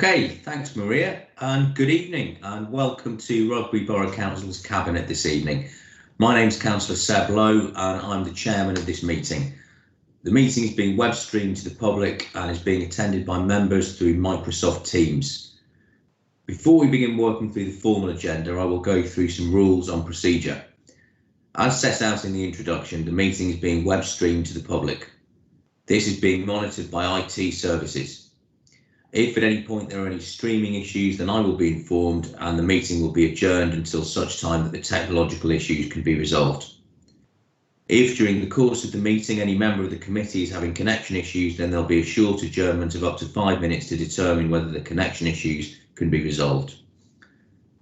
Okay, thanks Maria, and good evening and welcome to Rugby Borough Council's Cabinet this evening. My name's Councillor Seb Lowe and I'm the chairman of this meeting. The meeting is being web streamed to the public and is being attended by members through Microsoft Teams. Before we begin working through the formal agenda, I will go through some rules on procedure. As set out in the introduction, the meeting is being web streamed to the public. This is being monitored by IT services. If at any point there are any streaming issues, then I will be informed and the meeting will be adjourned until such time that the technological issues can be resolved. If during the course of the meeting any member of the committee is having connection issues, then there'll be a short adjournment of up to 5 minutes to determine whether the connection issues can be resolved.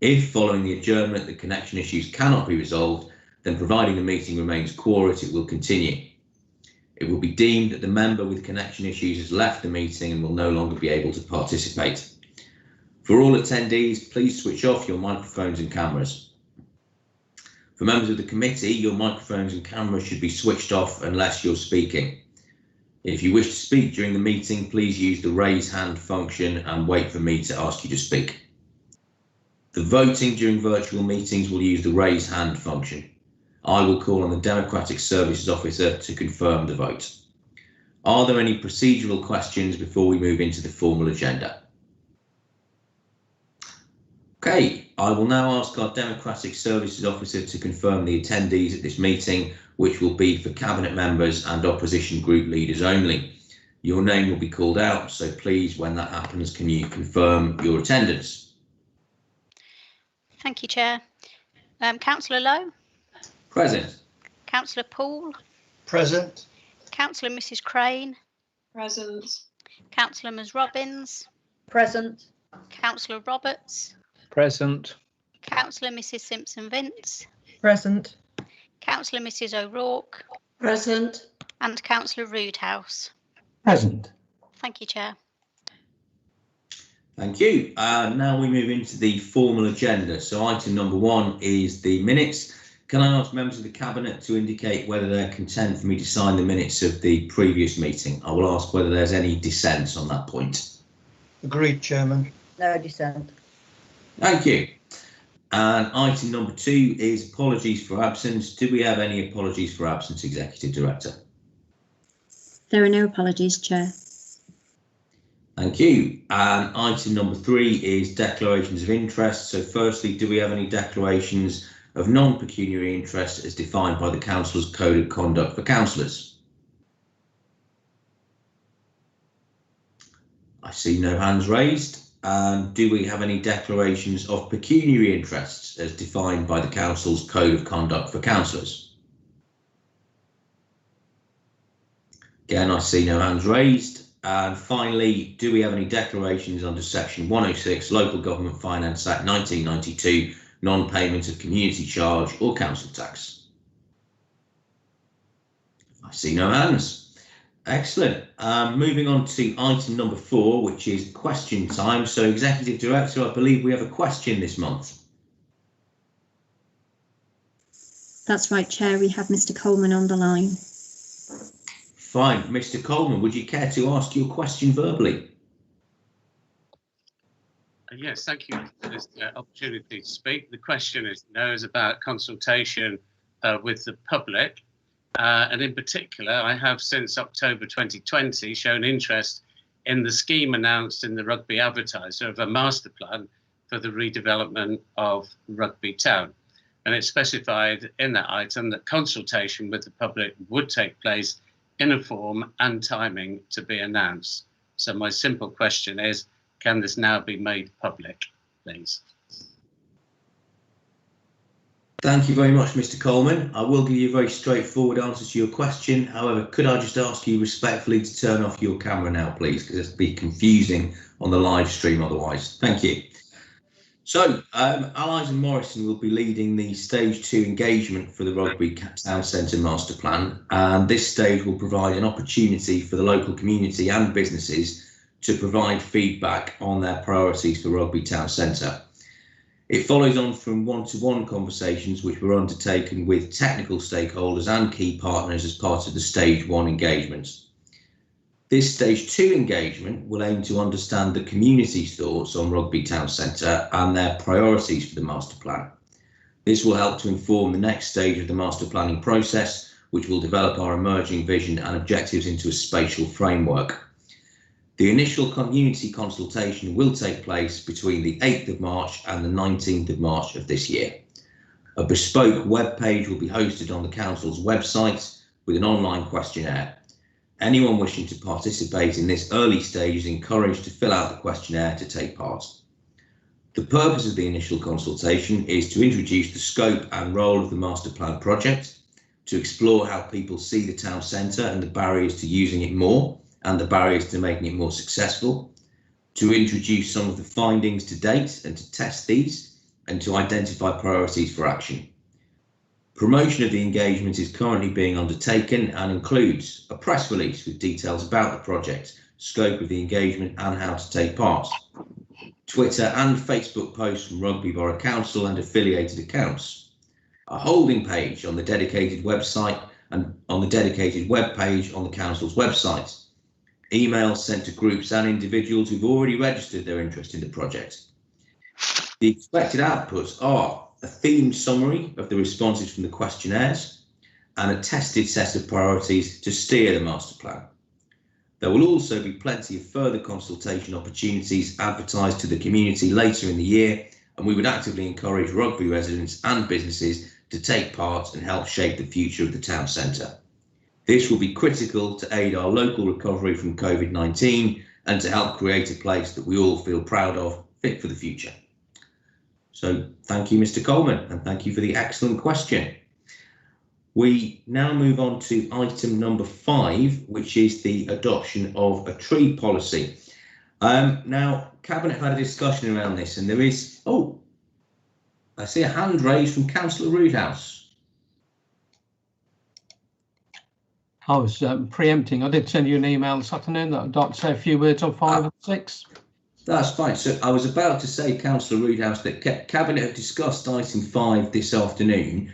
If following the adjournment the connection issues cannot be resolved, then providing the meeting remains quorate, it will continue. It will be deemed that the member with connection issues has left the meeting and will no longer be able to participate. For all attendees, please switch off your microphones and cameras. For members of the committee, your microphones and cameras should be switched off unless you're speaking. If you wish to speak during the meeting, please use the raise hand function and wait for me to ask you to speak. The voting during virtual meetings will use the raise hand function. I will call on the Democratic Services Officer to confirm the vote. Are there any procedural questions before we move into the formal agenda? Okay, I will now ask our Democratic Services Officer to confirm the attendees at this meeting, which will be for Cabinet members and opposition group leaders only. Your name will be called out, so please, when that happens, can you confirm your attendance? Thank you, Chair. Councillor Lowe? Present. Councillor Poole? Present. Councillor Mrs Crane? Present. Councillor Ms Robbins? Present. Councillor Roberts? Present. Councillor Mrs Simpson-Vince? Present. Councillor Mrs O'Rourke? Present. And Councillor Roodhouse? Present. Thank you, Chair. Thank you. Now we move into the formal agenda. So item number 1 is the minutes. Can I ask members of the Cabinet to indicate whether they're content for me to sign the minutes of the previous meeting? I will ask whether there's any dissent on that point. Agreed, Chairman. No dissent. Thank you. And item number 2 is apologies for absence. Do we have any apologies for absence, Executive Director? There are no apologies, Chair. Thank you. And item number 3 is declarations of interest. So firstly, do we have any declarations of non-pecuniary interest as defined by the Council's Code of Conduct for Councillors? I see no hands raised. Do we have any declarations of pecuniary interests as defined by the Council's Code of Conduct for Councillors? Again, I see no hands raised. And finally, do we have any declarations under Section 106 Local Government Finance Act 1992, non-payment of community charge or council tax? I see no hands. Excellent. Moving on to item number 4, which is question time. So, Executive Director, I believe we have a question this month. That's right, Chair. We have Mr. Coleman on the line. Fine. Mr. Coleman, would you care to ask your question verbally? Yes, thank you for this opportunity to speak. The question is about consultation with the public. And in particular, I have since October 2020 shown interest in the scheme announced in the Rugby Advertiser of a master plan for the redevelopment of Rugby Town. And it specified in that item that consultation with the public would take place in a form and timing to be announced. So my simple question is, can this now be made public, please? Thank you very much, Mr. Coleman. I will give you a very straightforward answer to your question. However, could I just ask you respectfully to turn off your camera now, please, because it'll be confusing on the live stream otherwise. Thank you. So, Allies and Morrison will be leading the Stage 2 engagement for the Rugby Town Centre Master Plan, and this stage will provide an opportunity for the local community and businesses to provide feedback on their priorities for Rugby Town Centre. It follows on from one-to-one conversations which were undertaken with technical stakeholders and key partners as part of the Stage 1 engagement. This stage 2 engagement will aim to understand the community's thoughts on Rugby Town Centre and their priorities for the master plan. This will help to inform the next stage of the master planning process, which will develop our emerging vision and objectives into a spatial framework. The initial community consultation will take place between the 8th of March and the 19th of March of this year. A bespoke web page will be hosted on the Council's website with an online questionnaire. Anyone wishing to participate in this early stage is encouraged to fill out the questionnaire to take part. The purpose of the initial consultation is to introduce the scope and role of the master plan project, to explore how people see the town centre and the barriers to using it more and the barriers to making it more successful, to introduce some of the findings to date and to test these, and to identify priorities for action. Promotion of the engagement is currently being undertaken and includes a press release with details about the project, scope of the engagement and how to take part, Twitter and Facebook posts from Rugby Borough Council and affiliated accounts, a holding page on the dedicated website and on the dedicated web page on the Council's website, emails sent to groups and individuals who've already registered their interest in the project. The expected outputs are a themed summary of the responses from the questionnaires and a tested set of priorities to steer the master plan. There will also be plenty of further consultation opportunities advertised to the community later in the year, and we would actively encourage Rugby residents and businesses to take part and help shape the future of the town centre. This will be critical to aid our local recovery from COVID-19 and to help create a place that we all feel proud of, fit for the future. So thank you, Mr. Coleman, and thank you for the excellent question. We now move on to item number 5, which is the adoption of a tree policy. Now, Cabinet had a discussion around this, and there is, I see a hand raised from Councillor Roodhouse. I was preempting. I did send you an email this afternoon that I'd like to say a few words on 5 and 6. That's fine. So I was about to say, Councillor Roodhouse, that Cabinet have discussed item 5 this afternoon.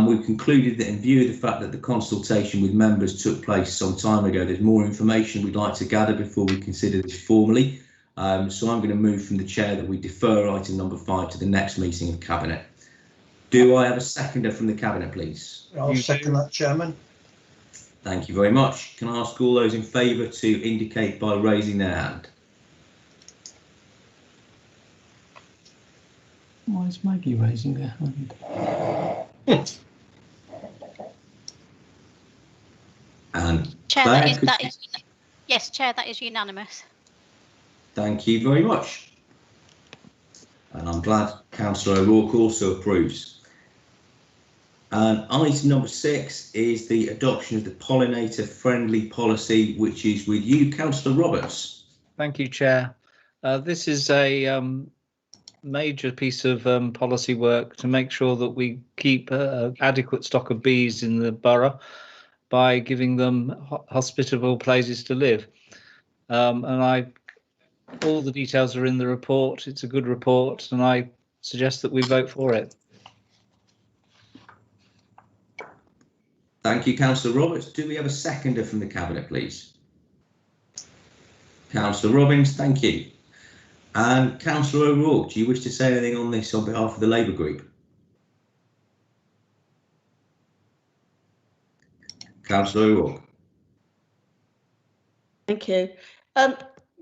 We've concluded that in view of the fact that the consultation with members took place some time ago, there's more information we'd like to gather before we consider this formally. So I'm going to move from the chair that we defer item number 5 to the next meeting of Cabinet. Do I have a seconder from the Cabinet, please? I'll second that, Chairman. Thank you very much. Can I ask all those in favour to indicate by raising their hand? Why is Maggie raising her hand? And Chair, Claire, yes, Chair, that is unanimous. thank you very much. And I'm glad Councillor O'Rourke also approves. And item number 6 is the adoption of the pollinator friendly policy, which is with you, Councillor Roberts. Thank you, Chair. This is a major piece of policy work to make sure that we keep adequate stock of bees in the borough by giving them hospitable places to live. All the details are in the report. It's a good report, and I suggest that we vote for it. Thank you, Councillor Roberts. Do we have a seconder from the Cabinet, please? Councillor Robbins, thank you. And Councillor O'Rourke, do you wish to say anything on this on behalf of the Labour Group? Councillor O'Rourke. Thank you.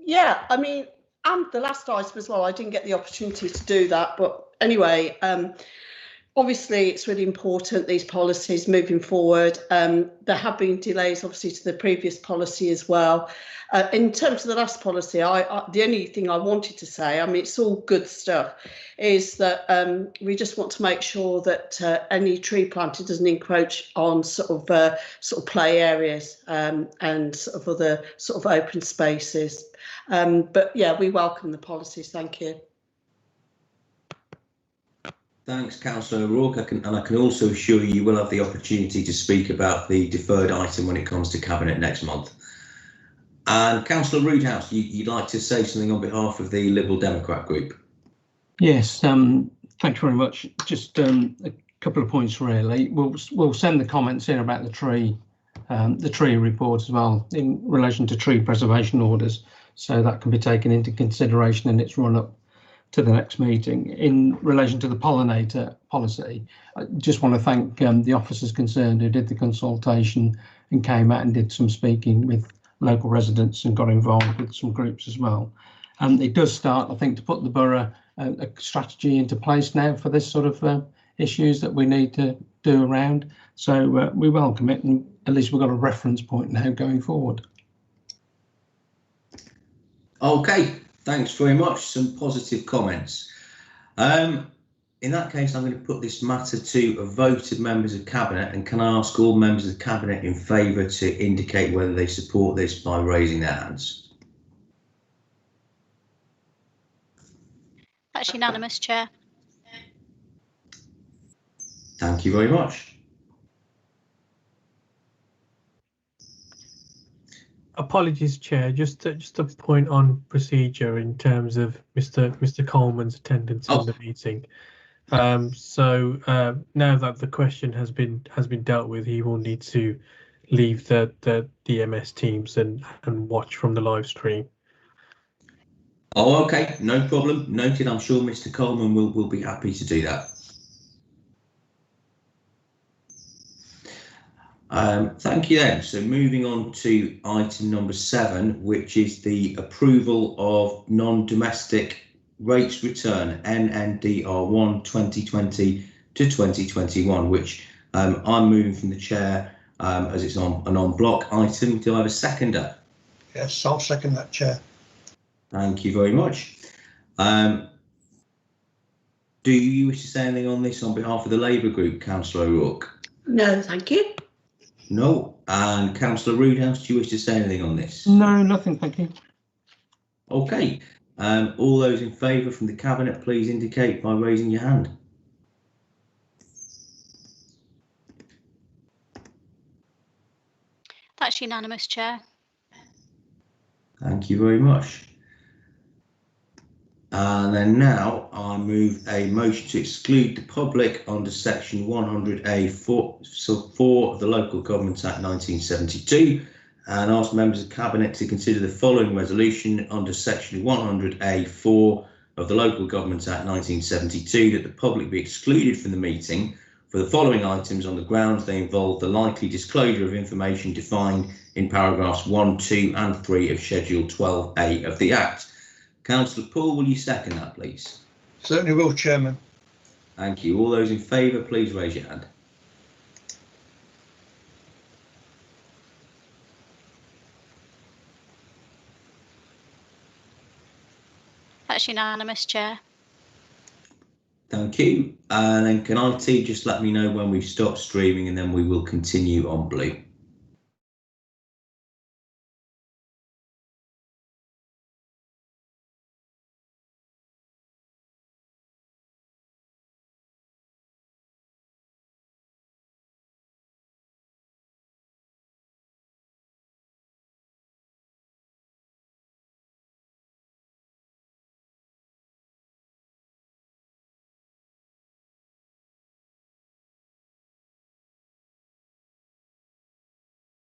Yeah, I mean, and the last item as well, I didn't get the opportunity to do that. But anyway, obviously, it's really important, these policies moving forward. There have been delays, obviously, to the previous policy as well. In terms of the last policy, the only thing I wanted to say, I mean, it's all good stuff, is that we just want to make sure that any tree planting doesn't encroach on sort of play areas and sort of other sort of open spaces. But yeah, we welcome the policies. Thank you. Thanks, Councillor O'Rourke. I can also assure you will have the opportunity to speak about the deferred item when it comes to Cabinet next month. And Councillor Roodhouse, you'd like to say something on behalf of the Liberal Democrat group? Yes, thank you very much. Just a couple of points really. We'll send the comments in about the tree the tree report as well in relation to tree preservation orders. So that can be taken into consideration in its run up to the next meeting. In relation to the pollinator policy, I just want to thank the officers concerned who did the consultation and came out and did some speaking with local residents and got involved with some groups as well. And it does start, I think, to put the borough a strategy into place now for this sort of issues that we need to do around. So we welcome it, and at least we've got a reference point now going forward. Okay, thanks very much. Some positive comments. In that case, I'm going to put this matter to a vote of members of Cabinet, and can I ask all members of Cabinet in favour to indicate whether they support this by raising their hands? That's unanimous, Chair. Thank you very much. Apologies, Chair. Just a point on procedure in terms of Mr. Coleman's attendance in the meeting. So now that the question has been dealt with, he will need to leave the MS Teams and watch from the live stream. Oh, okay, no problem. Noted. I'm sure Mr. Coleman will be happy to do that. Thank you then. So moving on to item number 7, which is the approval of non-domestic rates return NNDR1 2020 to 2021, which I'm moving from the chair as it's on an on-block item. Do I have a seconder? Yes, I'll second that, Chair. Thank you very much. Do you wish to say anything on this on behalf of the Labour Group, Councillor O'Rourke? No, thank you. No. And Councillor Roodhouse, do you wish to say anything on this? No, nothing, thank you. Okay. All those in favour from the Cabinet, please indicate by raising your hand. That's unanimous, Chair. Thank you very much. And then now I move a motion to exclude the public under section 100A4 of the Local Government Act 1972, and ask members of Cabinet to consider the following resolution under section 100A4 of the Local Government Act 1972, that the public be excluded from the meeting for the following items on the grounds they involve the likely disclosure of information defined in paragraphs 1, 2 and 3 of Schedule 12A of the Act. Councillor Poole, will you second that, please? Certainly will, Chairman. Thank you. All those in favour, please raise your hand. That's unanimous, Chair. Thank you. And then can IT just let me know when we've stopped streaming, and then we will continue on Blue.